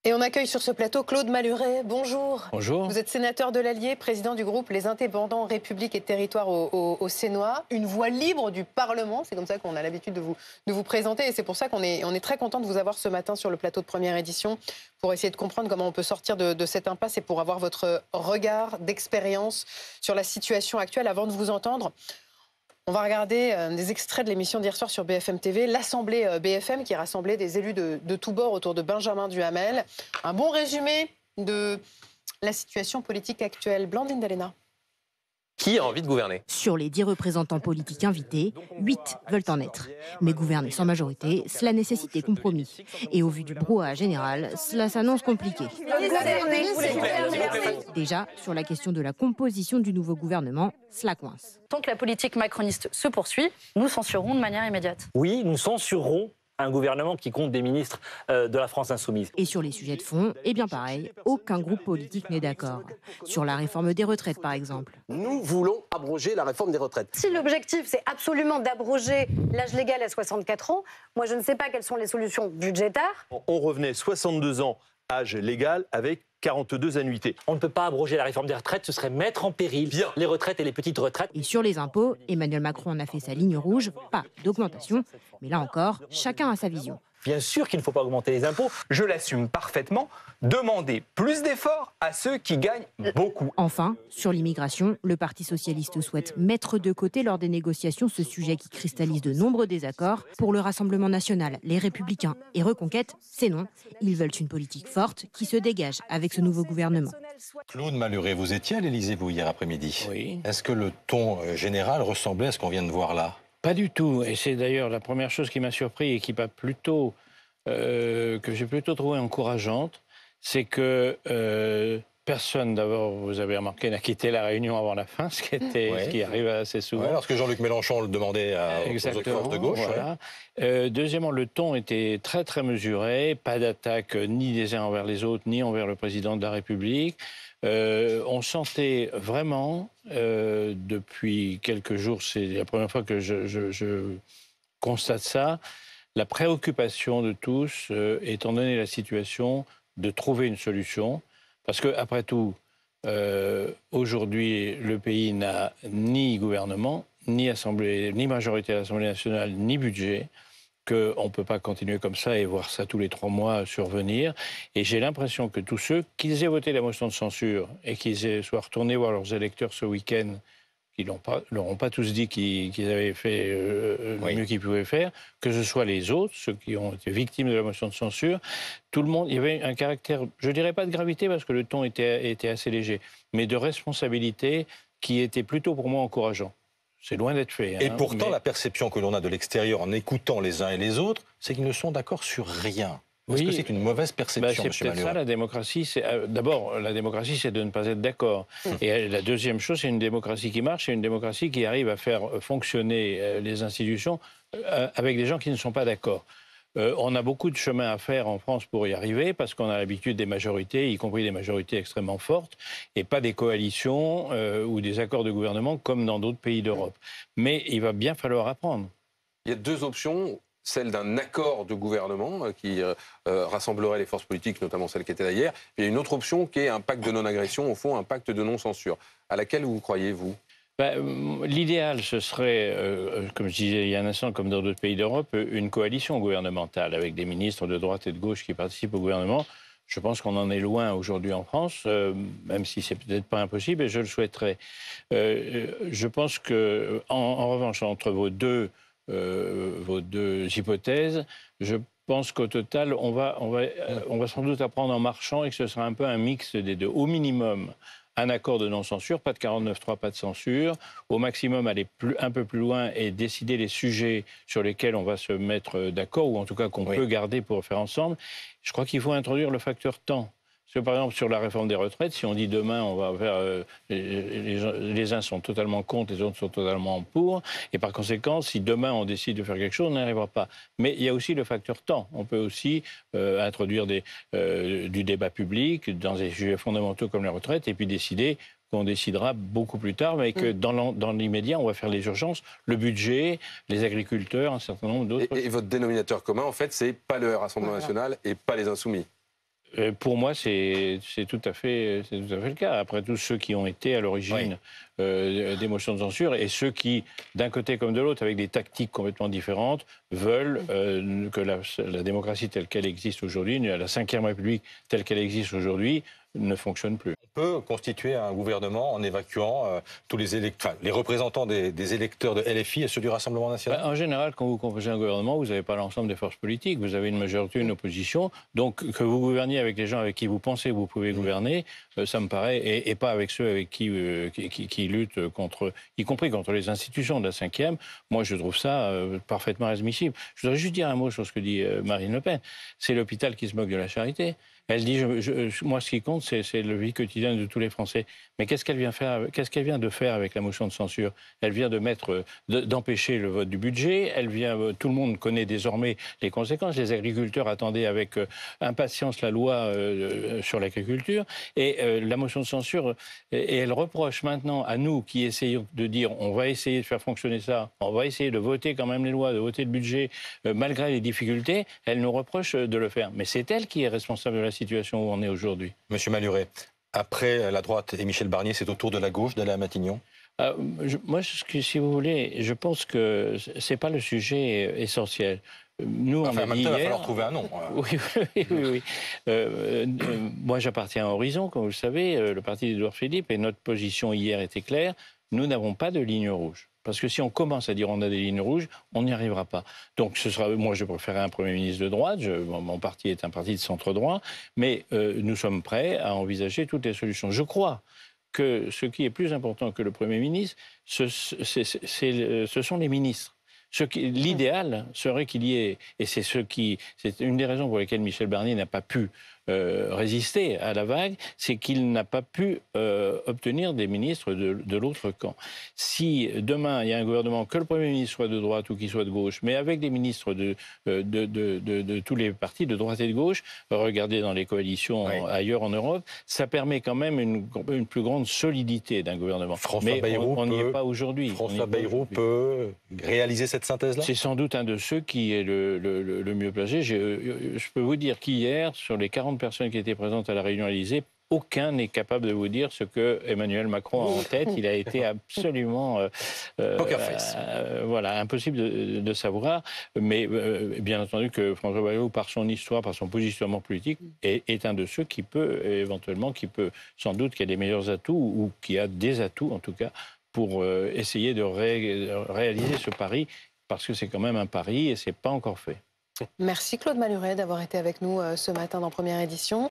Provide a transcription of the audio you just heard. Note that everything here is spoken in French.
Et on accueille sur ce plateau Claude Maluret. Bonjour. Bonjour. Vous êtes sénateur de l'Allier, président du groupe Les Indépendants, République et Territoire au Sénat. Une voix libre du Parlement, c'est comme ça qu'on a l'habitude de vous présenter. Et c'est pour ça qu'on est très content de vous avoir ce matin sur le plateau de première édition pour essayer de comprendre comment on peut sortir de cette impasse et pour avoir votre regard d'expérience sur la situation actuelle. Avant de vous entendre, on va regarder des extraits de l'émission d'hier soir sur BFM TV, l'Assemblée BFM qui rassemblait des élus de tous bords autour de Benjamin Duhamel. Un bon résumé de la situation politique actuelle. Blandine Dalena. Qui a envie de gouverner? Sur les 10 représentants politiques invités, 8 veulent en être. Mais gouverner sans majorité, cela nécessite des compromis. Et au vu du brouhaha général, cela s'annonce compliqué. Déjà, sur la question de la composition du nouveau gouvernement, cela coince. Tant que la politique macroniste se poursuit, nous censurerons de manière immédiate. Oui, nous censurerons un gouvernement qui compte des ministres de la France insoumise. Et sur les sujets de fond, eh bien pareil, aucun groupe politique n'est d'accord. Sur la réforme des retraites, par exemple. Nous voulons abroger la réforme des retraites. Si l'objectif, c'est absolument d'abroger l'âge légal à 64 ans, moi, je ne sais pas quelles sont les solutions budgétaires. On revenait 62 ans, âge légal, avec 42 annuités. On ne peut pas abroger la réforme des retraites, ce serait mettre en péril les retraites et les petites retraites. Et sur les impôts, Emmanuel Macron en a fait sa ligne rouge, pas d'augmentation. Mais là encore, chacun a sa vision. Bien sûr qu'il ne faut pas augmenter les impôts, je l'assume parfaitement. Demander plus d'efforts à ceux qui gagnent beaucoup. Enfin, sur l'immigration, le Parti socialiste souhaite mettre de côté lors des négociations ce sujet qui cristallise de nombreux désaccords. Pour le Rassemblement national, les Républicains et Reconquête, c'est non. Ils veulent une politique forte qui se dégage avec ce nouveau gouvernement. Claude Maluret, vous étiez à l'Élysée, vous, hier après-midi. Oui. Est-ce que le ton général ressemblait à ce qu'on vient de voir là? Pas du tout. Et c'est d'ailleurs la première chose qui m'a surpris et qui m'a plutôt, que j'ai plutôt trouvé encourageante, c'est que personne, d'abord, vous avez remarqué, n'a quitté la réunion avant la fin, ce qui arrive assez souvent. Ouais, lorsque Jean-Luc Mélenchon le demandait aux autres forces de gauche. Voilà. Deuxièmement, le ton était très très mesuré, pas d'attaque ni des uns envers les autres, ni envers le président de la République. On sentait vraiment, depuis quelques jours, c'est la première fois que je constate ça, la préoccupation de tous, étant donné la situation, de trouver une solution. Parce que, après tout, aujourd'hui, le pays n'a ni gouvernement, ni majorité à l'Assemblée nationale, ni budget, qu'on ne peut pas continuer comme ça et voir ça tous les 3 mois survenir. Et j'ai l'impression que tous ceux, qu'ils aient voté la motion de censure et qu'ils soient retournés voir leurs électeurs ce week-end, qui leur ont pas tous dit qu'ils avaient fait le mieux qu'ils pouvaient faire, que ce soit les autres, ceux qui ont été victimes de la motion de censure, tout le monde, il y avait un caractère, je dirais pas de gravité parce que le ton était assez léger, mais de responsabilité qui était plutôt pour moi encourageant. C'est loin d'être fait. Et pourtant, la perception que l'on a de l'extérieur en écoutant les uns et les autres, c'est qu'ils ne sont d'accord sur rien. Est-ce que c'est une mauvaise perception, M. C'est peut-être ça, la démocratie. D'abord, la démocratie, c'est de ne pas être d'accord. Et la deuxième chose, c'est une démocratie qui marche, c'est une démocratie qui arrive à faire fonctionner les institutions avec des gens qui ne sont pas d'accord. On a beaucoup de chemin à faire en France pour y arriver, parce qu'on a l'habitude des majorités, y compris des majorités extrêmement fortes, et pas des coalitions ou des accords de gouvernement comme dans d'autres pays d'Europe. Mais il va bien falloir apprendre. Il y a 2 options. Celle d'un accord de gouvernement qui rassemblerait les forces politiques, notamment celle qui était là hier. Il y a une autre option qui est un pacte de non-agression, au fond un pacte de non-censure. À laquelle vous croyez, vous? L'idéal, ce serait, comme je disais il y a un instant, comme dans d'autres pays d'Europe, une coalition gouvernementale avec des ministres de droite et de gauche qui participent au gouvernement. Je pense qu'on en est loin aujourd'hui en France, même si c'est peut-être pas impossible, et je le souhaiterais. Je pense que, en revanche, entre vos deux hypothèses, je pense qu'au total, on va sans doute apprendre en marchant et que ce sera un peu un mix des deux. Au minimum, un accord de non-censure, pas de 49.3, pas de censure. Au maximum, aller un peu plus loin et décider les sujets sur lesquels on va se mettre d'accord, ou en tout cas qu'on peut garder pour faire ensemble. Je crois qu'il faut introduire le facteur temps. Parce que, par exemple, sur la réforme des retraites, si on dit demain, on va faire... les uns sont totalement contre, les autres sont totalement pour. Et par conséquent, si demain on décide de faire quelque chose, on n'y arrivera pas. Mais il y a aussi le facteur temps. On peut aussi introduire du débat public dans des sujets fondamentaux comme les retraites et puis décider qu'on décidera beaucoup plus tard, mais que dans l'immédiat, on va faire les urgences, le budget, les agriculteurs, un certain nombre d'autres. Et votre dénominateur commun, en fait, c'est pas le Rassemblement national et pas les Insoumis. Pour moi, c'est tout à fait le cas. Après tout, ceux qui ont été à l'origine des motions de censure et ceux qui, d'un côté comme de l'autre, avec des tactiques complètement différentes, veulent que la démocratie telle qu'elle existe aujourd'hui, la Ve République telle qu'elle existe aujourd'hui, ne fonctionne plus. On peut constituer un gouvernement en évacuant tous les représentants des électeurs de LFI et ceux du Rassemblement national. En général, quand vous composez un gouvernement, vous n'avez pas l'ensemble des forces politiques. Vous avez une majorité, une opposition. Donc, que vous gouverniez avec les gens avec qui vous pensez que vous pouvez gouverner, ça me paraît, et pas avec ceux avec qui luttent contre, y compris contre les institutions de la Ve. Moi, je trouve ça parfaitement admissible. Je voudrais juste dire un mot sur ce que dit Marine Le Pen. C'est l'hôpital qui se moque de la charité. Elle dit, moi, ce qui compte, c'est le vie quotidien de tous les Français. Mais qu'est-ce qu'elle vient de faire avec la motion de censure? Elle vient d'empêcher le vote du budget. Tout le monde connaît désormais les conséquences. Les agriculteurs attendaient avec impatience la loi sur l'agriculture. Et la motion de censure, et elle reproche maintenant à nous qui essayons de dire, on va essayer de faire fonctionner ça, on va essayer de voter quand même les lois, de voter le budget, malgré les difficultés, elle nous reproche de le faire. Mais c'est elle qui est responsable de la situation où on est aujourd'hui. Monsieur Malhuret, après la droite et Michel Barnier, c'est au tour de la gauche d'aller à Matignon? Moi, si vous voulez, je pense que c'est pas le sujet essentiel. Nous, on a dit il va hier... falloir trouver un nom. Oui. Moi, j'appartiens à Horizon, comme vous le savez, le parti d'Édouard Philippe, et notre position hier était claire. Nous n'avons pas de ligne rouge. Parce que si on commence à dire on a des lignes rouges, on n'y arrivera pas. Donc moi je préférerais un Premier ministre de droite, mon parti est un parti de centre-droit, mais nous sommes prêts à envisager toutes les solutions. Je crois que ce qui est plus important que le Premier ministre, ce sont les ministres. L'idéal serait qu'il y ait, et c'est une des raisons pour lesquelles Michel Barnier n'a pas pu résister à la vague, c'est qu'il n'a pas pu obtenir des ministres de l'autre camp. Si demain il y a un gouvernement, que le Premier ministre soit de droite ou qu'il soit de gauche, mais avec des ministres de tous les partis, de droite et de gauche, regardez dans les coalitions ailleurs en Europe, ça permet quand même une plus grande solidité d'un gouvernement. Mais on n'y est pas aujourd'hui. François Bayrou peut réaliser cette synthèse-là? C'est sans doute un de ceux qui est le mieux placé. Je peux vous dire qu'hier, sur les 40 personnes qui étaient présentes à la réunion Élysée, aucun n'est capable de vous dire ce que Emmanuel Macron a en tête. Il a été absolument impossible de savoir. Mais bien entendu que François Bayrou, par son histoire, par son positionnement politique, est un de ceux qui peut sans doute, qui a des meilleurs atouts ou qui a des atouts en tout cas pour essayer de réaliser ce pari, parce que c'est quand même un pari et c'est pas encore fait. Merci Claude Malhuret d'avoir été avec nous ce matin dans Première Édition.